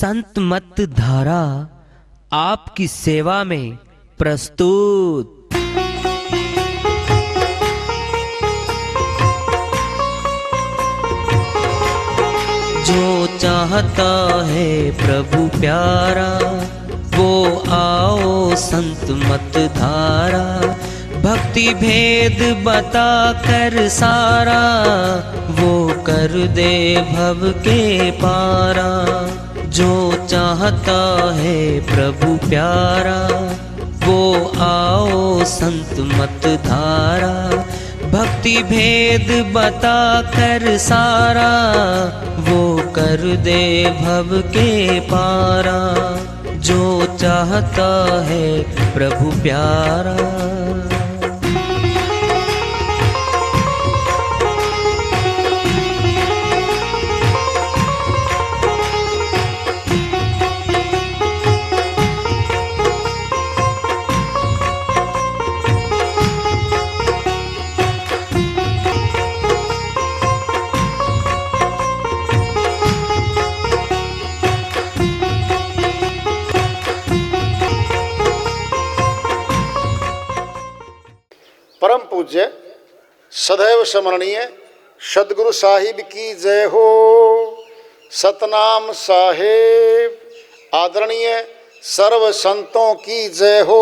संत मत धारा आपकी सेवा में प्रस्तुत। जो चाहता है प्रभु प्यारा वो आओ संत मत धारा, भक्ति भेद बता कर सारा वो कर दे भव के पारा। जो चाहता है प्रभु प्यारा वो आओ संत मत धारा, भक्ति भेद बता कर सारा वो कर दे भव के पारा। जो चाहता है प्रभु प्यारा। परम पूज्य सदैव स्मरणीय सदगुरु साहिब की जय हो। सतनाम साहेब आदरणीय सर्व संतों की जय हो।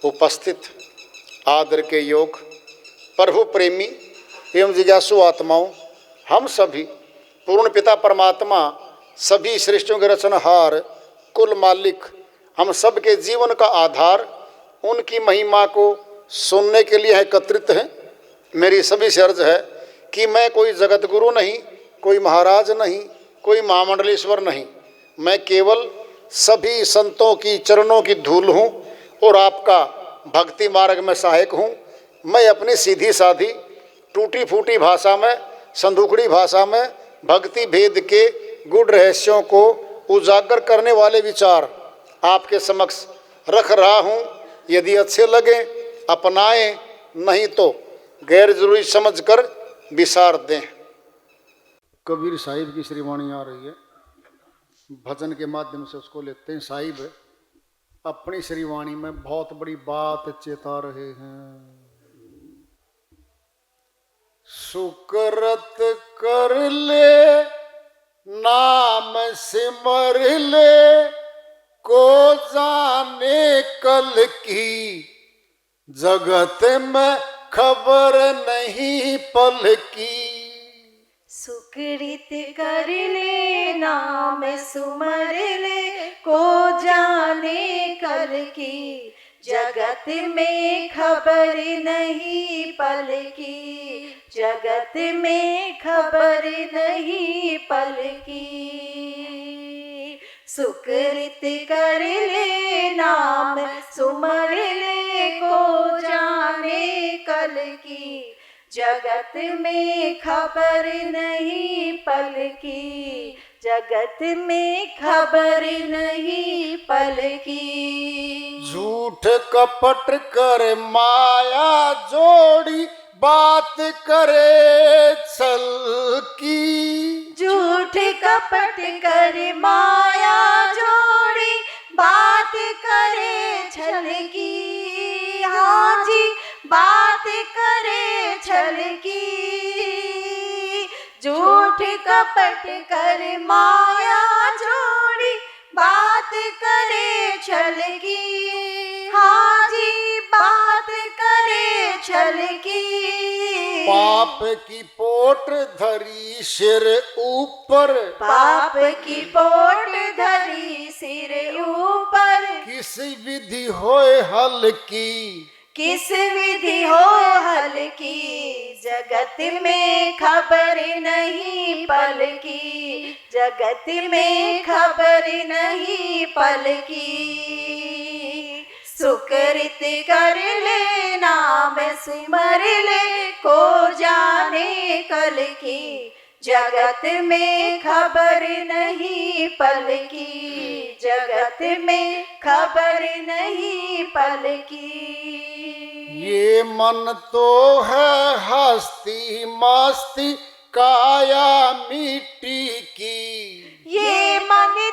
उपस्थित आदर के योग प्रभु प्रेमी एवं जिज्ञासु आत्माओं, हम सभी पूर्ण पिता परमात्मा सभी सृष्टियों के रचनहार कुल मालिक हम सब के जीवन का आधार उनकी महिमा को सुनने के लिए एकत्रित हैं। मेरी सभी से अर्ज है कि मैं कोई जगत गुरु नहीं, कोई महाराज नहीं, कोई महामंडलेश्वर नहीं, मैं केवल सभी संतों की चरणों की धूल हूँ और आपका भक्ति मार्ग में सहायक हूँ। मैं अपनी सीधी साधी टूटी फूटी भाषा में, संदूकड़ी भाषा में भक्ति भेद के गुड़ रहस्यों को उजागर करने वाले विचार आपके समक्ष रख रहा हूँ। यदि अच्छे लगे अपनाएं, नहीं तो गैर जरूरी समझकर विसार दें। कबीर साहिब की श्रीवाणी आ रही है, भजन के माध्यम से उसको लेते हैं। साहिब अपनी श्रीवाणी में बहुत बड़ी बात चेता रहे हैं। सुकरत कर ले नाम सिमर ले, को जाने कल की जगत में खबर नहीं पल की। सुकृत कर ले नाम सुमर ले, को जाने कल की जगत में खबर नहीं पल की। जगत में खबर नहीं पल की। सुकृत कर ले नाम सुमर ले, को जाने कल की जगत में खबर नहीं पल की। जगत में खबर नहीं पल की। झूठ कपट कर माया जोड़ी बात करे छल की। झूठ कपट कर माया जोड़ी बात करे छल की। हाँ जी, बात करे छल की। झूठ कपट कर माया जोड़ी बात करे छल की। हाँ जी, बात करे छल की। पाप की पोट धरी सिर ऊपर, पाप की पोट धरी सिर ऊपर। किस विधि होए हल की। किस विधि हो हल की। जगत में खबर नहीं पल की। जगत में खबर नहीं पल की। सुकृत कर ले नाम सिमर ले, को जाने कल की जगत में खबर नहीं पल की। जगत में खबर नहीं पल की। ये मन तो है हस्ती मस्ती काया मिट्टी की। ये मन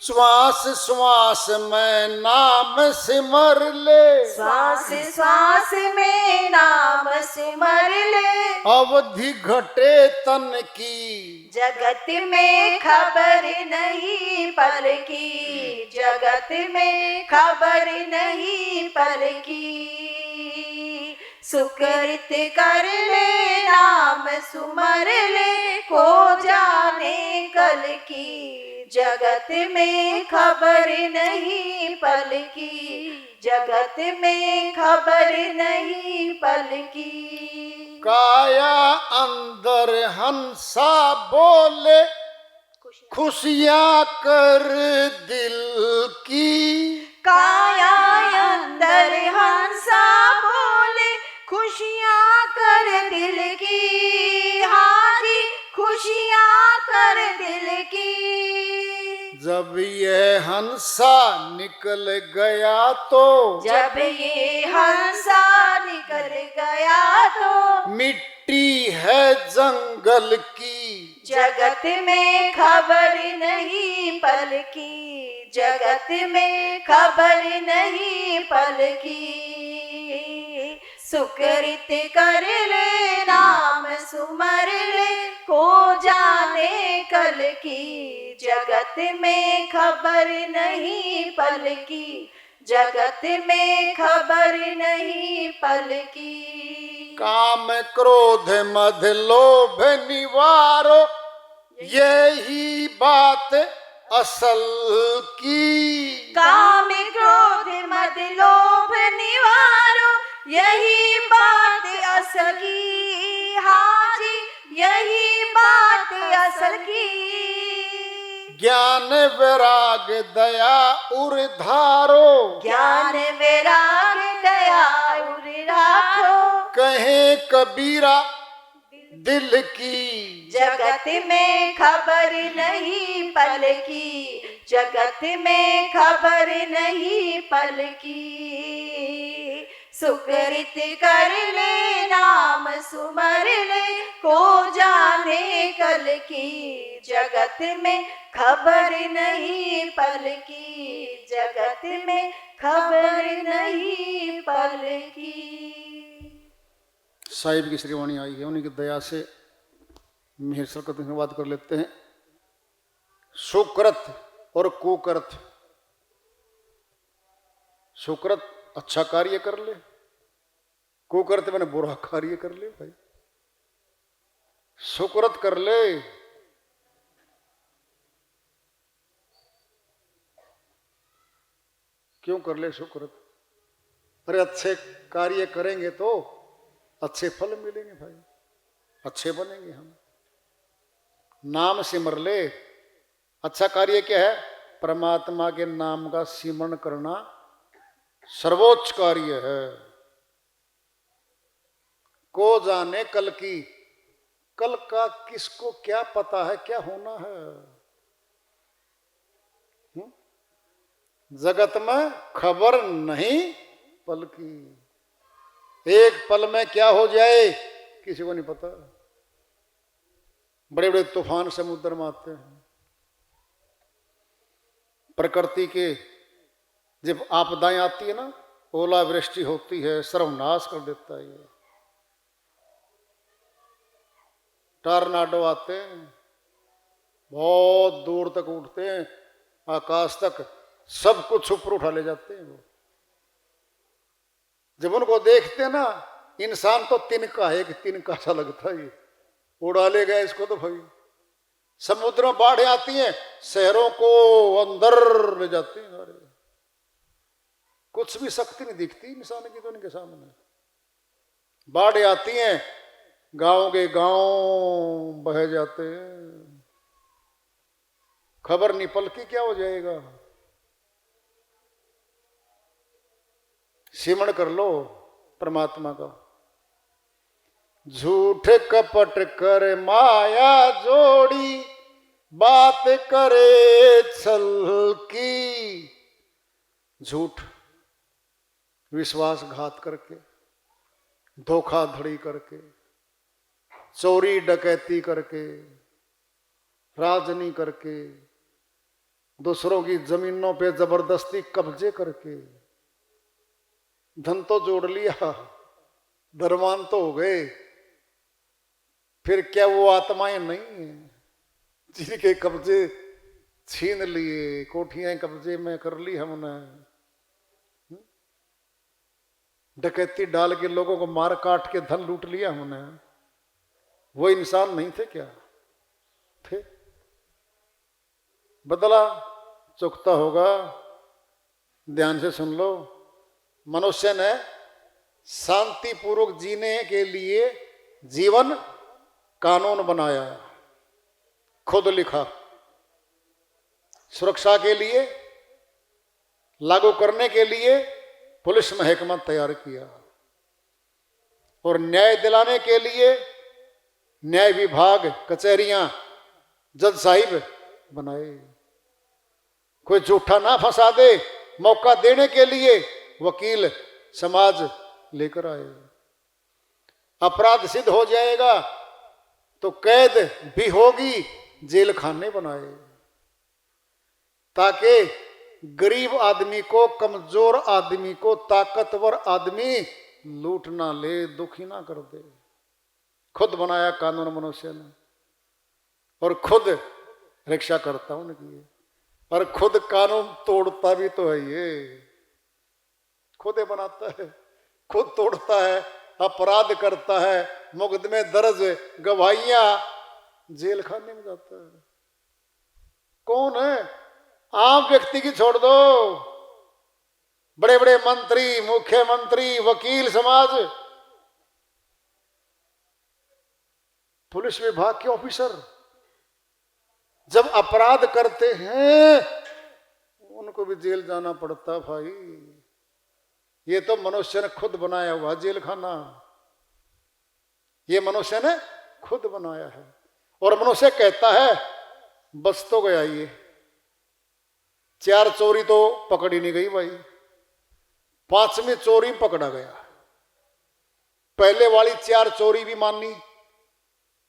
श्वास श्वास में नाम सिमर ले, श्वास श्वास में नाम सिमर ले, अवधि घटे तन की, जगत में खबर नहीं पल की, जगत में खबर नहीं पल की। सुकृत कर ले नाम सुमर ले, को जाने कल की, जगत में खबर नहीं पल की, जगत में खबर नहीं पल की। काया अंदर हंसा बोले, खुशियां कर दिल की, काया अंदर हंसा बोले, खुशियां कर दिल की, हाँ जी खुशियां कर दिल की। जब ये हंसा निकल गया तो, जब ये हंसा निकल गया तो, मिट्टी है जंगल की, जगत में खबर नहीं पल की, जगत में खबर नहीं पल की। सुकृत कर ले नाम सुमर ले, को जाने कल की, जगत में खबर नहीं पल की, जगत में खबर नहीं पल की। काम क्रोध मद लोभ निवारो, यही बात असल की, काम क्रोध मद लोभ निवारो, यही बात असल की, हाँ जी यही बात असल की। ज्ञान वैराग दया उर्धारो, ज्ञान वैराग दया उर राखो, कहे कबीरा दिल की, जगत में खबर नहीं पल की, जगत में खबर नहीं पल की। सुकृत कर ले नाम सुमर ले, को जाने कल की, जगत में खबर नहीं पल की, जगत में खबर नहीं पल की। साहिब की श्रीवाणी आई है, उन्हीं की दया से मेहर सरकत की बात कर लेते हैं। सुकृत और कुकृत। सुकृत अच्छा कार्य कर ले, कुकृत मैंने बुरा कार्य कर ले। भाई सुकृत कर ले, क्यों कर ले सुकृत? अरे अच्छे कार्य करेंगे तो अच्छे फल मिलेंगे भाई, अच्छे बनेंगे हम। नाम सिमर ले। अच्छा कार्य क्या है? परमात्मा के नाम का सिमरण करना सर्वोच्च कार्य है। को जाने कल की, कल का किसको क्या पता है, क्या होना है। जगत में खबर नहीं पल की, एक पल में क्या हो जाए किसी को नहीं पता। बड़े बड़े तूफान समुद्र में आते हैं, प्रकृति के जब आपदाएं आती है ना, ओलावृष्टि होती है, सर्वनाश कर देता है। ये टॉर्नाडो आते हैं, बहुत दूर तक उठते हैं, आकाश तक सब कुछ ऊपर उठा ले जाते हैं। वो जब उनको देखते हैं ना, इंसान तो तिनका है कि तिनका सा लगता है, उड़ा ले गया इसको तो भाई। समुद्र में बाढ़ आती हैं, शहरों को अंदर ले जाती हैं। अरे कुछ भी शक्ति नहीं दिखती इंसान की तो इनके सामने। बाढ़ आती हैं, गांव के गांव बह जाते हैं, खबर नहीं पल की क्या हो जाएगा। सिमरण कर लो परमात्मा का। झूठ कपट कर माया जोड़ी, बात करे छल की। झूठ विश्वासघात करके, धोखाधड़ी करके, चोरी डकैती करके, राजनी करके, दूसरों की जमीनों पे जबरदस्ती कब्जे करके धन तो जोड़ लिया, धनवान तो हो गए, फिर क्या वो आत्माएं नहीं है जिनके कब्जे छीन लिए, कोठियां कब्जे में कर ली हमने, डकैती डाल के लोगों को मार काट के धन लूट लिया हमने, वो इंसान नहीं थे क्या? थे। बदला चुकता होगा। ध्यान से सुन लो, मनुष्य ने शांतिपूर्वक जीने के लिए जीवन कानून बनाया, खुद लिखा, सुरक्षा के लिए, लागू करने के लिए पुलिस महकमा तैयार किया, और न्याय दिलाने के लिए न्याय विभाग, कचहरियां, जज साहिब बनाए। कोई झूठा ना फंसा दे, मौका देने के लिए वकील समाज लेकर आए। अपराध सिद्ध हो जाएगा तो कैद भी होगी, जेल खाने बनाए, ताकि गरीब आदमी को, कमजोर आदमी को ताकतवर आदमी लूट ना ले, दुखी ना कर दे। खुद बनाया कानून मनुष्य ने, और खुद रक्षा करता उनकी, और खुद कानून तोड़ता भी तो है। ये खुद बनाता है, खुद तोड़ता है, अपराध करता है, मुकदमे दर्ज, गवाहियां, जेल खाने में जाता है। कौन है? आम व्यक्ति की छोड़ दो, बड़े बड़े मंत्री, मुख्यमंत्री, वकील समाज, पुलिस विभाग के ऑफिसर जब अपराध करते हैं उनको भी जेल जाना पड़ता भाई। ये तो मनुष्य ने खुद बनाया हुआ जेल खाना, ये मनुष्य ने खुद बनाया है। और मनुष्य कहता है बस तो गया, ये 4 चोरी तो पकड़ी नहीं गई भाई, 5वीं चोरी पकड़ा गया। पहले वाली 4 चोरी भी मानी,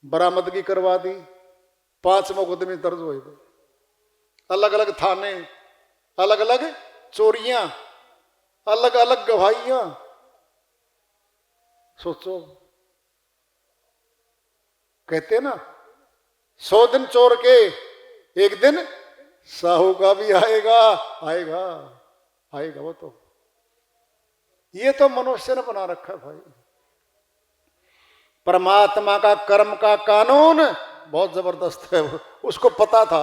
बरामदगी करवा दी, 5 मुकदमे दर्ज हुए, अलग अलग थाने, अलग अलग चोरियां, अलग अलग गवाहियां। सोचो, कहते ना 100 दिन चोर के, एक दिन साहू का भी आएगा, आएगा आएगा। वो तो ये तो मनुष्य ने बना रखा भाई। परमात्मा का कर्म का कानून बहुत जबरदस्त है, उसको पता था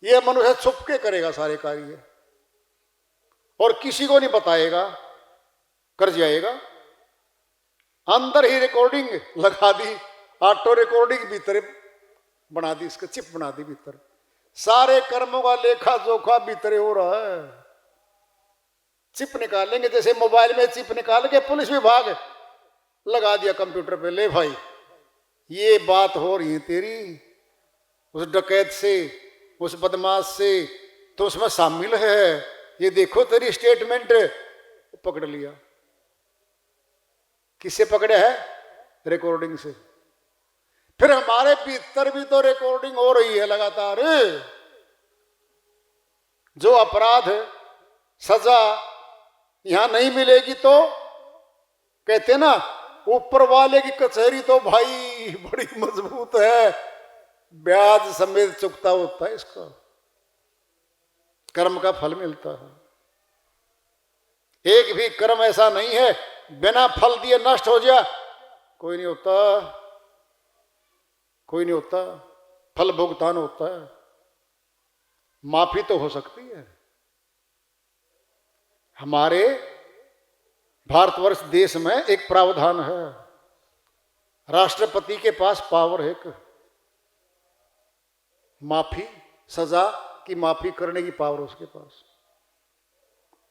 ये मनुष्य छुप के करेगा सारे कार्य, और किसी को नहीं बताएगा, कर जाएगा। अंदर ही रिकॉर्डिंग लगा दी, ऑटो रिकॉर्डिंग भीतर बना दी, इसका चिप बना दी भीतर, सारे कर्मों का लेखा जोखा भीतर हो रहा है। चिप निकालेंगे, जैसे मोबाइल में चिप निकाल के पुलिस विभाग लगा दिया कंप्यूटर पे, ले भाई ये बात हो रही है तेरी, उस डकैत से, उस बदमाश से तो उसमें शामिल है, ये देखो तेरी स्टेटमेंट। पकड़ लिया। किससे पकड़े है? रिकॉर्डिंग से। फिर हमारे भीतर भी तो रिकॉर्डिंग हो रही है लगातार। जो अपराध सजा यहां नहीं मिलेगी तो कहते ना ऊपर वाले की कचहरी तो भाई बड़ी मजबूत है, ब्याज समेत चुकता होता है इसका, कर्म का फल मिलता है। एक भी कर्म ऐसा नहीं है बिना फल दिए नष्ट हो जाए, कोई नहीं होता, कोई नहीं होता। फल भुगतान होता है, माफी तो हो सकती है। हमारे भारतवर्ष देश में एक प्रावधान है, राष्ट्रपति के पास पावर है एक, माफी, सजा की माफी करने की पावर उसके पास।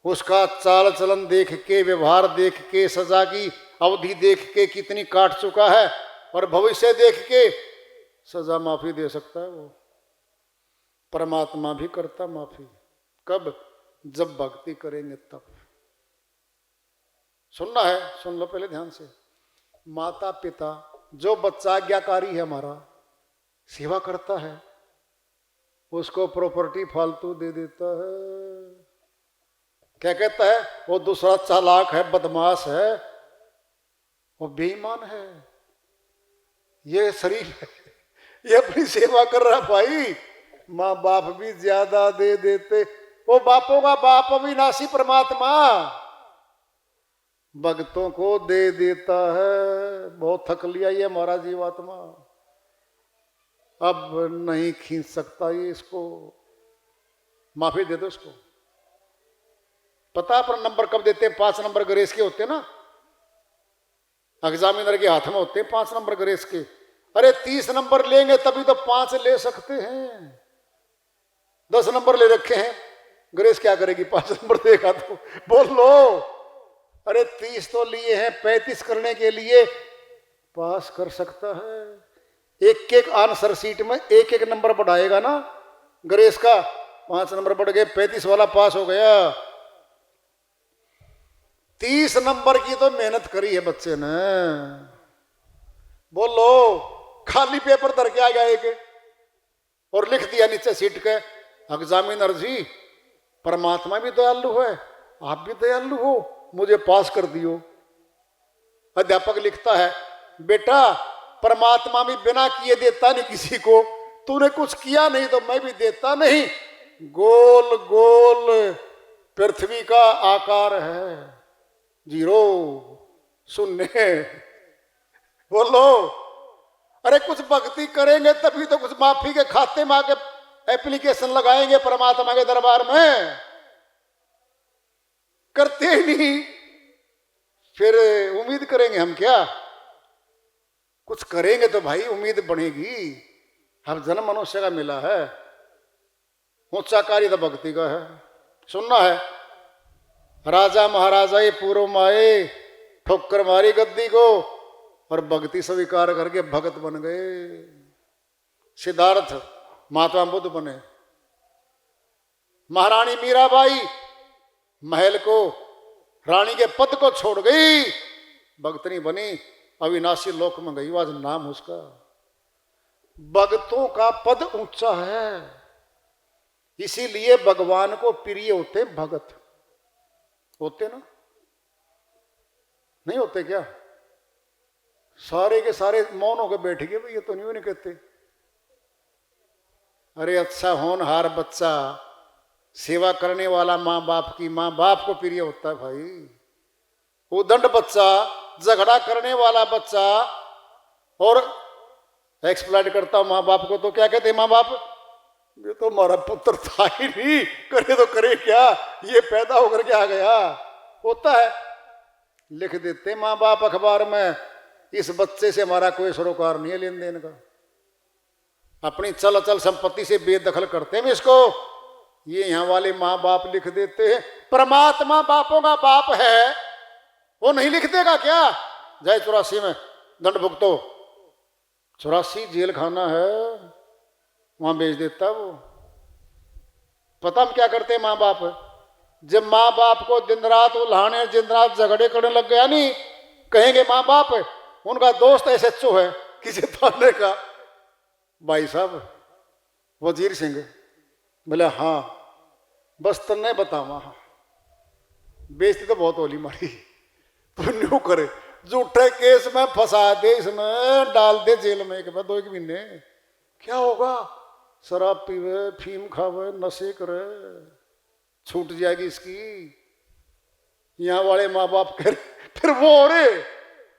उसका चाल चलन देख के, व्यवहार देख के, सजा की अवधि देख के कितनी काट चुका है, और भविष्य देख के सजा माफी दे सकता है वो। परमात्मा भी करता माफी, कब? जब भक्ति करेंगे तब। सुनना है, सुन लो पहले ध्यान से। माता पिता, जो बच्चा आज्ञाकारी है हमारा, सेवा करता है, उसको प्रॉपर्टी फालतू दे देता है। क्या कहता है? वो दूसरा चालाक है, बदमाश है, वो बेईमान है, ये शरीफ है, ये अपनी सेवा कर रहा भाई। माँ बाप भी ज्यादा दे देते। वो बापों का बाप अविनाशी परमात्मा भक्तों को दे देता है। बहुत थक लिया ये हमारा जीवात्मा, अब नहीं खींच सकता ये इसको, माफी दे दो इसको। पता पर नंबर कब देते हैं? 5 नंबर ग्रेस के होते ना, एग्जामिनर के हाथ में होते हैं 5 नंबर ग्रेस के। अरे 30 नंबर लेंगे तभी तो 5 ले सकते हैं। 10 नंबर ले रखे हैं, ग्रेस क्या करेगी? 5 नंबर देगा तो बोल लो। अरे 30 तो लिए हैं, 35 करने के लिए पास कर सकता है। एक एक आंसर सीट में एक एक नंबर बढ़ाएगा ना ग्रेस का। 5 नंबर बढ़ गए, 35 वाला पास हो गया। 30 नंबर की तो मेहनत करी है बच्चे ने। बोलो, खाली पेपर धर के आ गया एक और लिख दिया नीचे सीट के, एग्जामिनर जी परमात्मा भी दयालु है, आप भी दयालु हो, मुझे पास कर दियो। अध्यापक लिखता है, बेटा परमात्मा भी बिना किए देता नहीं किसी को, तूने कुछ किया नहीं तो मैं भी देता नहीं। गोल गोल पृथ्वी का आकार है, 0 शून्य। बोलो, अरे कुछ भक्ति करेंगे तभी तो कुछ माफी के खाते में आके एप्लीकेशन लगाएंगे परमात्मा के दरबार में। करते ही नहीं, फिर उम्मीद करेंगे हम क्या? कुछ करेंगे तो भाई उम्मीद बढ़ेगी। हम जन्म मनुष्य का मिला है, ऊंचा कार्य तो भक्ति का है। सुनना है, राजा महाराजा ये पूर्व माए ठोकर मारी गद्दी को और भक्ति स्वीकार करके भगत बन गए। सिद्धार्थ महात्मा बुद्ध बने। महारानी मीराबाई महल को, रानी के पद को छोड़ गई, भक्तनी बनी, अविनाशी लोक में गई, आज नाम उसका। भक्तों का पद ऊंचा है, इसीलिए भगवान को प्रिय होते भगत। होते ना? नहीं होते क्या? सारे के सारे मौन होकर बैठ गए भाई, ये तो नहीं कहते। अरे अच्छा होनहार बच्चा, सेवा करने वाला माँ बाप की, माँ बाप को प्रिय होता है भाई। उदंड बच्चा, झगड़ा करने वाला बच्चा और एक्सप्लॉइट करता माँ बाप को, तो क्या कहते माँ बाप? ये तो हमारा पुत्र था ही नहीं, करे तो करे क्या, ये पैदा होकर के आ गया। होता है, लिख देते माँ बाप अखबार में, इस बच्चे से हमारा कोई सरोकार नहीं है लेन देन का। अपनी चल अचल संपत्ति से बेदखल करते हैं इसको। ये यहां वाले माँ बाप लिख देते हैं। परमात्मा बापों का बाप है, वो नहीं लिख देगा क्या? जाए 84 में दंड भुगतो, 84 जेल खाना है, वहां भेज देता है वो। पता हम क्या करते हैं माँ बाप? जब माँ बाप को दिन रात उल्हाने, दिन रात झगड़े करने लग गया नहीं, कहेंगे माँ बाप उनका दोस्त SHO है किसी थाने का, भाई साहब वजीर सिंह। बोले हाँ, बस तन्ने बतावा, बेइज्जती तो बहुत होली मारी, तो न्यू करे, झूठे केस में फंसा दे, इसमें डाल दे जेल में 1 महीने। क्या होगा? शराब पीवे, फीम खावे, नशे करे, छूट जाएगी इसकी। यहाँ वाले माँ बाप कर, फिर वो हो रे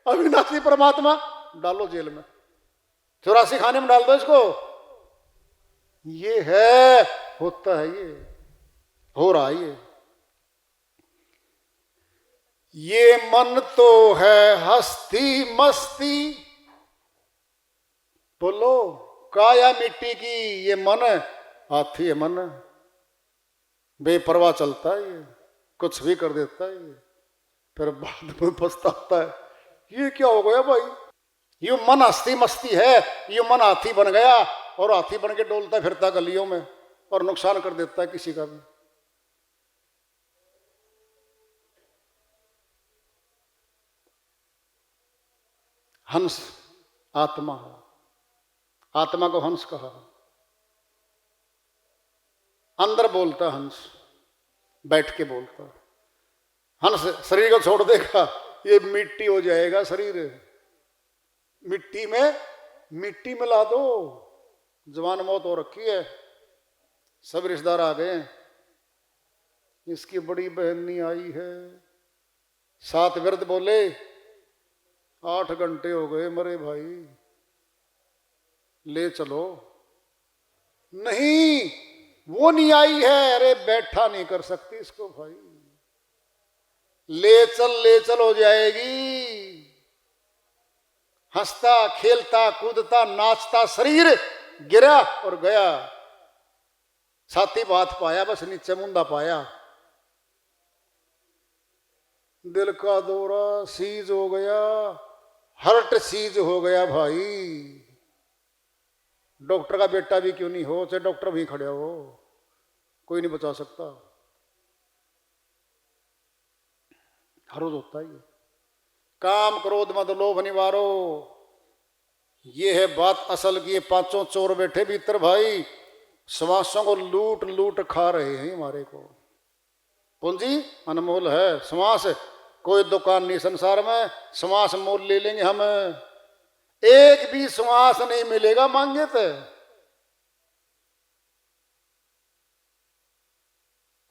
अविनाशी परमात्मा, डालो जेल में, 84 खाने में डाल दो इसको। ये है, होता है, ये हो रहा है। ये मन तो है हस्ती मस्ती, बोलो, काया मिट्टी की, ये मन हाथी है मन, बेपरवाह चलता है, ये कुछ भी कर देता है, ये फिर बाद में पछताता है, ये क्या हो गया भाई? ये मन हस्ती मस्ती है, ये मन हाथी बन गया और हाथी बन के डोलता फिरता गलियों में और नुकसान कर देता है किसी का भी। हंस आत्मा, आत्मा को हंस कहा। अंदर बोलता हंस, बैठ के बोलता। हंस शरीर को छोड़ देगा, ये मिट्टी हो जाएगा शरीर। मिट्टी में ला दो। जवान मौत हो रखी है, सब रिश्तेदार आ गए। इसकी बड़ी बहन नहीं आई है। 7 वृद्ध बोले 8 घंटे हो गए मरे भाई, ले चलो। नहीं, वो नहीं आई है। अरे बैठा नहीं कर सकती इसको भाई, ले चल हो जाएगी। हंसता खेलता कूदता नाचता शरीर गिरा और गया। छाती बात पाया, बस नीचे मुंदा पाया। दिल का दौरा सीज हो गया, हार्ट सीज हो गया भाई। डॉक्टर का बेटा भी क्यों नहीं हो, चाहे डॉक्टर भी खड़े हो, कोई नहीं बचा सकता। हर रोज होता ही है। काम क्रोध मद लोभ निवारो, ये है बात असल की। ये 5 चोर बैठे भीतर भाई, श्वासों को लूट लूट खा रहे हैं हमारे को। पूंजी अनमोल है, श्वास कोई दुकान नहीं संसार में। श्वास मोल ले लेंगे हम, एक भी श्वास नहीं मिलेगा मांगे तो।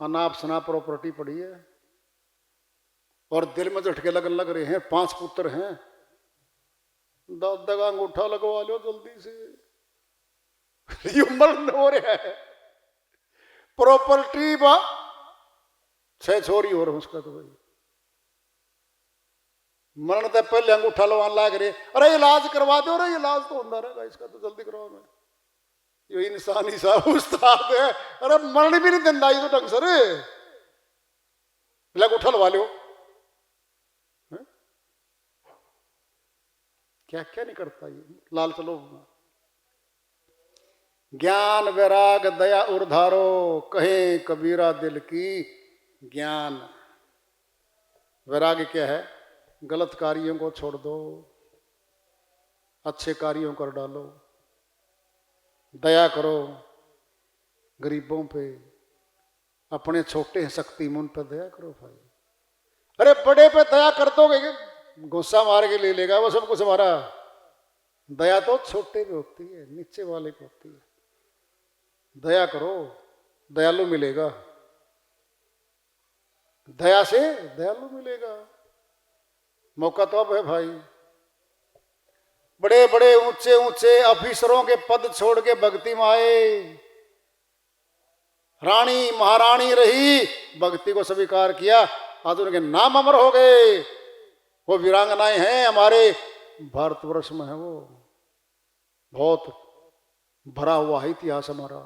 अनाप शनाप प्रॉपर्टी पड़ी है और दिल में झटके लगन लग रहे हैं। 5 पुत्र हैं, दादा का अंगूठा लगवा लो जल्दी से, ये मरण हो रहा है। प्रॉपर्टी 6 छोरी हो रहा उसका तो भाई, मरण तो पहले अंगूठा लगवान लाग रहे। अरे इलाज करवा दो, अरे इलाज तो होता रहेगा इसका, तो जल्दी करवाओ। मैं ये इंसानी साहब उस्ताद है। अरे मरण भी नहीं देता ये तो ढंग से, अंगूठा लगा लो। क्या क्या नहीं करता ये लाल। चलो, ज्ञान वैराग दया उर्धारो, कहे कबीरा दिल की ज्ञान। वैराग्य क्या है? गलत कार्यों को छोड़ दो, अच्छे कार्यों कर डालो। दया करो गरीबों पे, अपने छोटे शक्ति उन पर दया करो भाई। अरे बड़े पे दया कर दोगे, गुस्सा मार के ले लेगा वो सब कुछ हमारा। दया तो छोटे पे होती है, नीचे वाले पे होती है। दया करो, दयालु मिलेगा। दया से दयालु मिलेगा। मौका तो अब है भाई। बड़े बड़े ऊंचे ऊंचे अफिसरों के पद छोड़ के भक्ति में आए। रानी महारानी रही, भक्ति को स्वीकार किया, आज उनके नाम अमर हो गए। वो वीरांगनाएं हैं हमारे भारतवर्ष में है। वो बहुत भरा हुआ है इतिहास हमारा।